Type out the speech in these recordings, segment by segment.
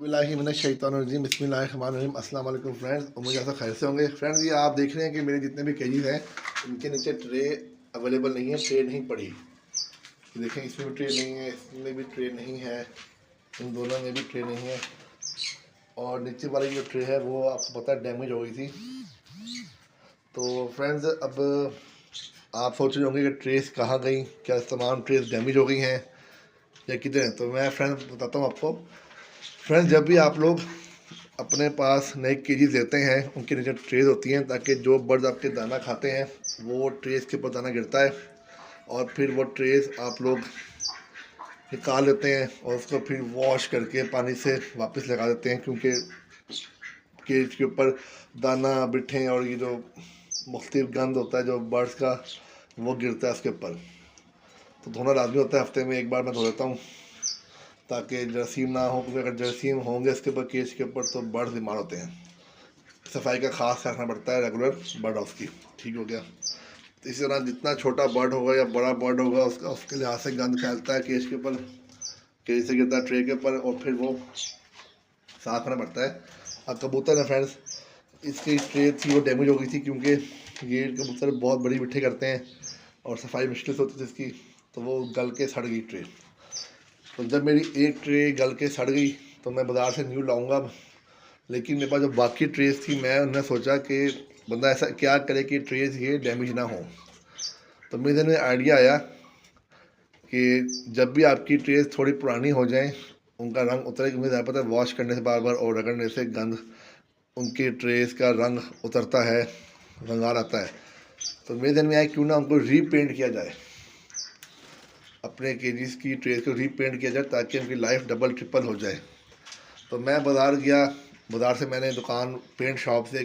बिस्मिल्लाहिर्रहमानिर्रहीम बिस्मिल्लाहिर्रहमानिर्रहीम। अस्सलाम वालेकुम फ्रेंड्स, उम्मीद है सब खैर से होंगे। फ्रेंड्स, ये आप देख रहे हैं कि मेरे जितने भी केजीज हैं इनके नीचे ट्रे अवेलेबल नहीं है, ट्रे नहीं पड़ी। देखें, इसमें भी ट्रे नहीं है, इसमें भी ट्रे नहीं है, इन दोनों में भी ट्रे नहीं है। और नीचे वाली जो ट्रे है वो आपको पता है डैमेज हो गई थी। तो फ्रेंड्स, अब आप सोच रहे होंगे कि ट्रेस कहाँ गई, क्या तमाम ट्रेस डैमेज हो गई हैं या किधर हैं। तो मैं फ्रेंड्स बताता हूँ आपको। फ्रेंड्स, जब भी आप लोग अपने पास नए केजीज लेते हैं उनके नीचे ट्रेज होती हैं ताकि जो बर्ड आपके दाना खाते हैं वो ट्रेज के ऊपर दाना गिरता है और फिर वो ट्रेज आप लोग निकाल लेते हैं और उसको फिर वॉश करके पानी से वापस लगा देते हैं, क्योंकि केज के ऊपर दाना बिठे और ये जो मुख्तलिफ गंद होता है जो बर्ड्स का वो गिरता है उसके ऊपर। तो धोना लाजमी होता है, हफ्ते में एक बार मैं धो देता हूँ ताकि जरासीम ना हो, क्योंकि अगर जरासीम होंगे इसके ऊपर केज के ऊपर तो बर्ड्स बीमार होते हैं। सफाई का खास रखना पड़ता है रेगुलर बर्ड हाउस की। ठीक हो गया। तो इसी तरह जितना छोटा बर्ड होगा या बड़ा बर्ड होगा उसका उसके लिहाज से गंद फैलता है केज के ऊपर, केज से गिरता है ट्रे के ऊपर और फिर वो साफ करना पड़ता है। अब कबूतर है फ्रेंड्स, इसकी ट्रे थी वो डैमेज हो गई थी, क्योंकि ये कबूतर बहुत बड़ी मिट्टी करते हैं और सफाई मुश्किल से होती थी इसकी, तो वो गल के सड़ गई ट्रे। तो जब मेरी एक ट्रे गल के सड़ गई तो मैं बाज़ार से न्यू लाऊंगा, लेकिन मेरे पास जो बाकी ट्रेस थी मैं उन्हें सोचा कि बंदा ऐसा क्या करे कि ट्रेस ये डैमेज ना हो। तो मेरे दिन में आइडिया आया कि जब भी आपकी ट्रेस थोड़ी पुरानी हो जाए, उनका रंग उतरे, क्योंकि ज़्यादा पता है वॉश करने से बार बार और रगड़ने से गंद उनकी ट्रेस का रंग उतरता है, रंगार आता है। तो मेरे दिन में आया क्यों ना उनको रीपेंट किया जाए, अपने केजीज की ट्रेस को रीपेंट किया जाए ताकि उनकी लाइफ डबल ट्रिपल हो जाए। तो मैं बाज़ार गया, बाज़ार से मैंने दुकान पेंट शॉप से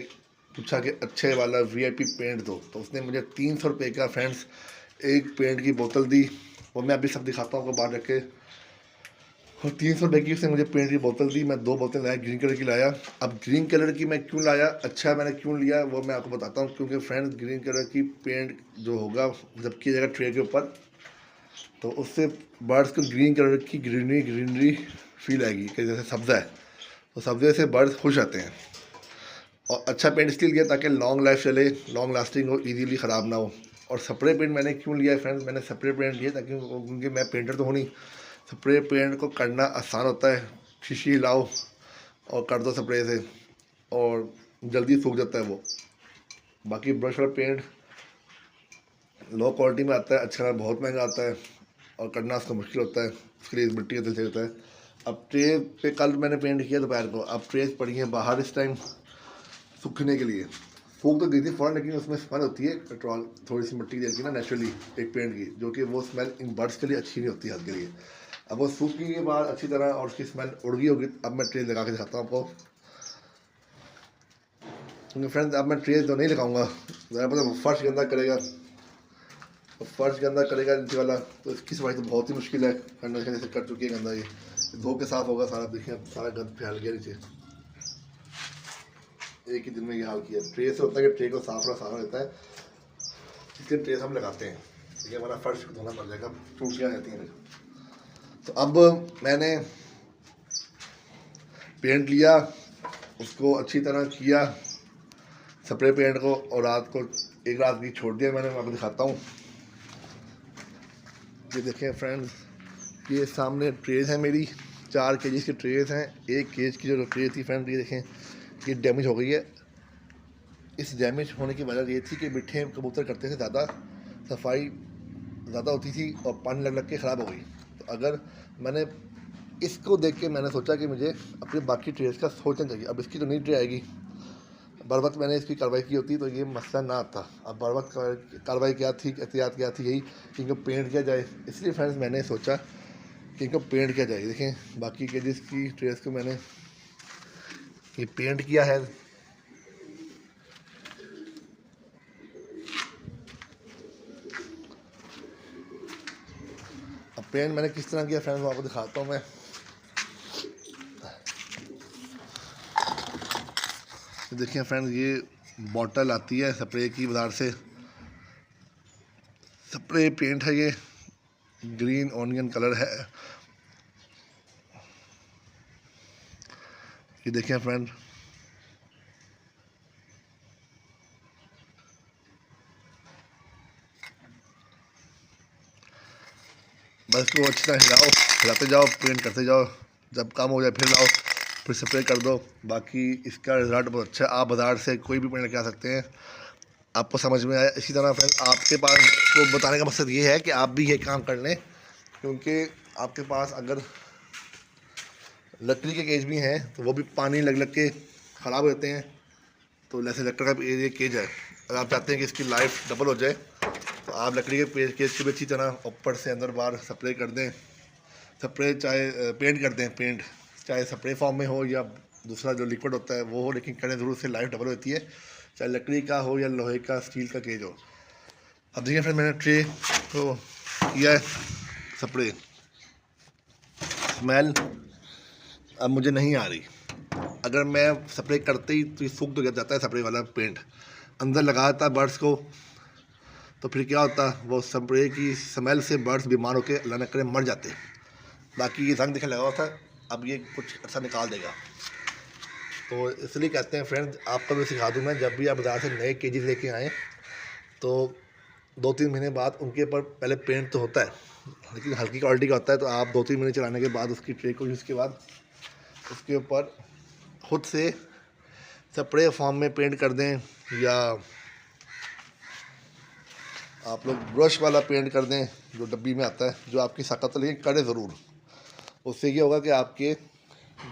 पूछा कि अच्छे वाला वीआईपी पेंट दो। तो उसने मुझे 300 रुपये का फ्रेंड्स एक पेंट की बोतल दी। वो मैं अभी सब दिखाता हूँ आपको बाहर रख के। और 300 रुपये की उसने मुझे पेंट की बोतल दी। मैं 2 बोतल लाया, ग्रीन कलर की लाया। अब ग्रीन कलर की मैं क्यों लाया, अच्छा मैंने क्यों लिया वो मैं आपको बताता हूँ। क्योंकि फ्रेंड्स, ग्रीन कलर की पेंट जो होगा जब किया जाएगा ट्रे के ऊपर तो उससे बर्ड्स को ग्रीन कलर की ग्रीनरी ग्रीनरी फील आएगी कि जैसे सब्ज़ा है। तो सब्ज़े से बर्ड्स खुश आते हैं। और अच्छा पेंट इसलिए लिया ताकि लॉन्ग लाइफ चले, लॉन्ग लास्टिंग हो, इजीली ख़राब ना हो। और स्प्रे पेंट मैंने क्यों लिया है फ्रेंड्स, मैंने स्प्रे पेंट लिया ताकि, क्योंकि मैं पेंटर तो हूँ नहीं, स्प्रे पेंट को करना आसान होता है। शीशी लाओ और कर दो स्प्रे से और जल्दी सूख जाता है वो। बाकी ब्रश और पेंट लो क्वालिटी में आता है, अच्छा बहुत महंगा आता है और करना उसका मुश्किल होता है, उसके लिए मिट्टी का दिल चाहिए होता है। अब ट्रे पे कल मैंने पेंट किया दोपहर को, अब ट्रेस पड़ी हैं बाहर इस टाइम सूखने के लिए। फूक तो गई थी फ़ौरन, लेकिन उसमें स्मेल होती है पेट्रोल, थोड़ी सी मिट्टी की ना नेचुरली एक पेंट की, जो कि वो स्मेल इन बर्ड्स के लिए अच्छी नहीं होती हेल्थ के लिए। अब वो सूख गई के बाद अच्छी तरह और उसकी स्मेल उड़ गई होगी। अब मैं ट्रे लगा के दिखाता हूँ आपको, क्योंकि फ्रेंड्स अब मैं ट्रे तो नहीं लगाऊंगा, ज़रा पता फर्श गंदा करेगा, और फर्श गंदा करेगा नीचे वाला, तो इसकी सफाई तो बहुत ही मुश्किल है करना। जैसे कर चुकी है गंदा, ये धो के साफ होगा सारा। देखिए सारा गंद फैल गया नीचे, एक ही दिन में ये हाल किया। ट्रे से होता है कि ट्रे को साफ रखना रहता है, इसलिए ट्रेस हम लगाते हैं क्योंकि हमारा फर्श धोना पड़ जाएगा, टूटियाँ रहती हैं। तो अब मैंने पेंट लिया, उसको अच्छी तरह किया स्प्रे पेंट को, और रात को एक रात की छोड़ दिया मैंने। मैं आपको दिखाता हूँ, ये देखें फ्रेंड्स, ये सामने ट्रेज है मेरी, 4 केजी की ट्रेज हैं। एक केज की जो ट्रे थी फ्रेंड, ये देखें ये डैमेज हो गई है। इस डैमेज होने की वजह ये थी कि मिठे कबूतर करते थे ज़्यादा, सफाई ज़्यादा होती थी और पानी लग लग के ख़राब हो गई। तो अगर मैंने इसको देख के मैंने सोचा कि मुझे अपने बाकी ट्रेस का सोचना चाहिए। अब इसकी तो नई ट्रे आएगी, बर वक्त मैंने इसकी कार्रवाई की होती तो ये मसला ना आता। अब बर वक्त कार्रवाई क्या थी, एहतियात क्या थी, यही कि इनको पेंट किया जाए। इसलिए फ्रेंड्स मैंने सोचा कि इनको पेंट किया जाए। देखें बाकी के जिसकी ट्रेस को मैंने ये पेंट किया है। अब पेंट मैंने किस तरह किया फ्रेंड्स, आपको दिखाता हूँ मैं। देखिए फ्रेंड्स, ये बॉटल आती है स्प्रे की बाज़ार से, स्प्रे पेंट है ये, ग्रीन ऑनियन कलर है। ये देखें फ्रेंड, बस इसको अच्छी तरह हिलाओ, हिलाते जाओ, पेंट करते जाओ, जब काम हो जाए फिर लाओ, फिर स्प्रे कर दो। बाकी इसका रिज़ल्ट बहुत अच्छा है, आप बाज़ार से कोई भी पेंट लेके आ सकते हैं, आपको समझ में आया। इसी तरह फ्रेंड आपके पास को बताने का मकसद ये है कि आप भी ये काम कर लें, क्योंकि आपके पास अगर लकड़ी के केज भी हैं तो वो भी पानी लग लग के ख़राब हो जाते हैं। तो जैसे लकड़ी का ये केज है, अगर आप चाहते हैं कि इसकी लाइफ डबल हो जाए तो आप लकड़ी के केज को भी अच्छी तरह ऊपर से अंदर बाहर स्प्रे कर दें। स्प्रे चाहे पेंट कर दें, पेंट चाहे स्प्रे फॉर्म में हो या दूसरा जो लिक्विड होता है वो हो, लेकिन करें ज़रूर से लाइफ डबल होती है, चाहे लकड़ी का हो या लोहे का स्टील का केज हो। अब देखिए फिर मैंने ट्रे को किया है स्प्रे, स्मेल अब मुझे नहीं आ रही। अगर मैं स्प्रे करते ही तो ये सूख तो जाता है स्प्रे वाला पेंट, अंदर लगा देता है बर्ड्स को, तो फिर क्या होता, वो स्प्रे की स्मेल से बर्ड्स बीमार होकर अल्लाह न करे मर जाते। बाकी ये रंग दिखने लगा हुआ था, अब ये कुछ अच्छा निकाल देगा। तो इसलिए कहते हैं फ्रेंड्स, आपको भी सिखा दूँ मैं, जब भी आप बाज़ार से नए केजी लेके आएँ तो 2-3 महीने बाद उनके ऊपर पहले पेंट तो होता है, लेकिन हल्की क्वालिटी का होता है। तो आप 2-3 महीने चलाने के बाद उसकी ट्रे को यूज़ के बाद उसके ऊपर खुद से स्प्रे फॉर्म में पेंट कर दें, या आप लोग ब्रश वाला पेंट कर दें जो डब्बी में आता है, जो आपकी ताकत है, लेकिन करें ज़रूर। उससे ये होगा कि आपके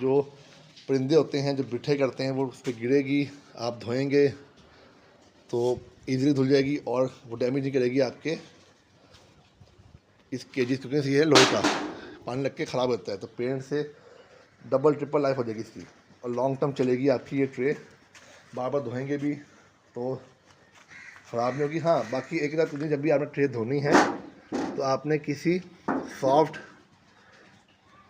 जो परिंदे होते हैं जो बिठे करते हैं वो उस पर गिरेगी, आप धोएंगे तो ईज़िली धुल जाएगी और वो डैमेज नहीं करेगी आपके इस केजी, क्योंकि ये है लोहे का, पानी लग के ख़राब होता है। तो पेंट से डबल ट्रिपल लाइफ हो जाएगी इसकी और लॉन्ग टर्म चलेगी आपकी ये ट्रे, बार बार धोएंगे भी तो ख़राब नहीं होगी। हाँ, बाकी एक बात, जब भी आपने ट्रे धोनी है तो आपने किसी सॉफ्ट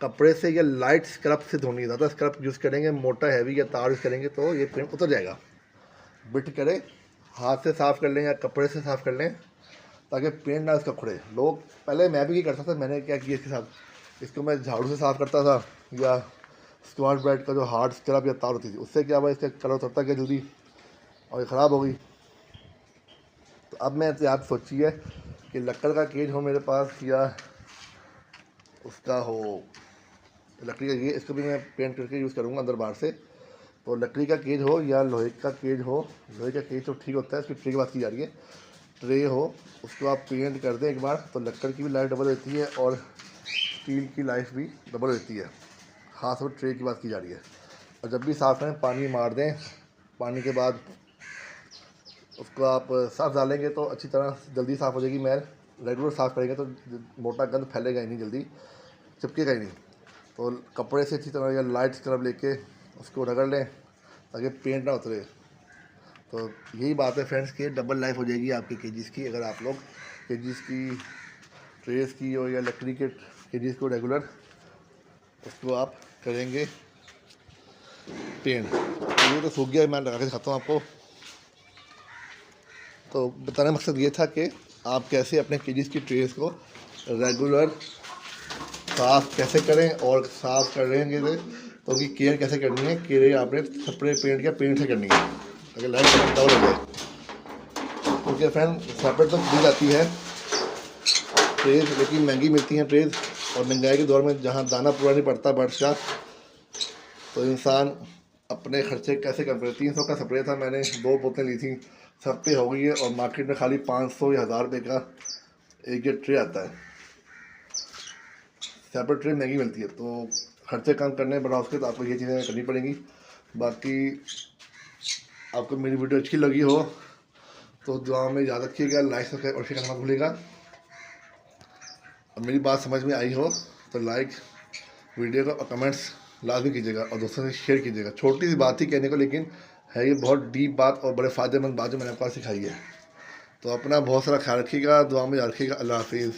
कपड़े से या लाइट स्क्रब से धोनी है। ज़्यादा स्क्रब यूज़ करेंगे, मोटा हैवी या तार यूज़ करेंगे तो ये पेंट उतर जाएगा। बिट करें, हाथ से साफ़ कर लें या कपड़े से साफ़ कर लें ताकि पेंट ना इसका खुड़े। लोग पहले, मैं भी ये करता था, मैंने क्या किया इसके साथ, इसको मैं झाड़ू से साफ़ करता था या स्क्वाश ब्राइट का जो हार्ड स्क्रब या तार होती थी, उससे क्या हुआ, इसका कलर उतरता गया जल्दी और ये ख़राब हो गई। तो अब मैं तो आप सोचिए कि लकड़ का केज हो मेरे पास या उसका हो लकड़ी का, ये इसको भी मैं पेंट करके यूज़ करूँगा अंदर बाहर से। तो लकड़ी का केज हो या लोहे का केज हो, लोहे का केज तो ठीक होता है, उसकी ट्रे की बात की जा रही है, ट्रे हो उसको आप पेंट कर दें एक बार तो लकड़ की भी लाइफ डबल होती है और स्टील की लाइफ भी डबल होती है। ख़ास तौर ट्रे की बात की जा रही है। और जब भी साफ़ करें पानी मार दें, पानी के बाद उसको आप साफ़ डालेंगे तो अच्छी तरह जल्दी साफ़ हो जाएगी मैल। रेगुलर साफ़ करेंगे तो मोटा गंद फैलेगा ही नहीं, जल्दी चिपकेगा ही नहीं। तो कपड़े से अच्छी तरह या लाइट स्क्रब लेके उसको रगड़ लें ताकि पेंट ना उतरे। तो यही बात है फ्रेंड्स कि डबल लाइफ हो जाएगी आपके केजीज़ की, अगर आप लोग केजीज़ की ट्रेस की हो या लकड़ी के केजीज़ को रेगुलर उसको आप करेंगे पेंट। ये तो सूख गया, मैं लगा के दिखाता हूँ आपको। तो बताने का मकसद ये था कि आप कैसे अपने केजीज़ की ट्रेस को रेगुलर साफ़ कैसे करें और साफ़ करेंगे तो उनकी केयर कैसे करनी है। केयर आपने स्प्रे पेंट या पेंट से करनी है अगर लाइट डबल हो जाए। क्योंकि फ्रेंड सेपरेट तो मिल जाती है ट्रेज, लेकिन महंगी मिलती हैं ट्रेज, और महंगाई के दौर में जहाँ दाना पूरा नहीं पड़ता बर्ड्स का, तो इंसान अपने खर्चे कैसे कम करे। 300 का स्प्रे था, मैंने 2 बोतलें ली थी, सब पे हो गई है और मार्केट में खाली 500 या 1000 रुपये का एक ये ट्रे आता है। सेपरेट ट्रे महंगी मिलती है, तो खर्चे कम करने बढ़ा उसके तो आपको ये चीज़ें करनी पड़ेंगी। बाकी आपको मेरी वीडियो अच्छी लगी हो तो दुआ में याद रखिएगा, लाइक सब्सक्राइब और शेयर करना मत भूलिएगा। और मेरी बात समझ में आई हो तो लाइक वीडियो को और कमेंट्स लाजमी कीजिएगा और दोस्तों से शेयर कीजिएगा। छोटी सी बात ही कहने को, लेकिन है ये बहुत डीप बात और बड़े फ़ायदेमंद बात जो मैंने आपको सिखाई है। तो अपना बहुत सारा ख्याल रखिएगा, दुआ में याद रखिएगा। अल्लाह हाफिज़।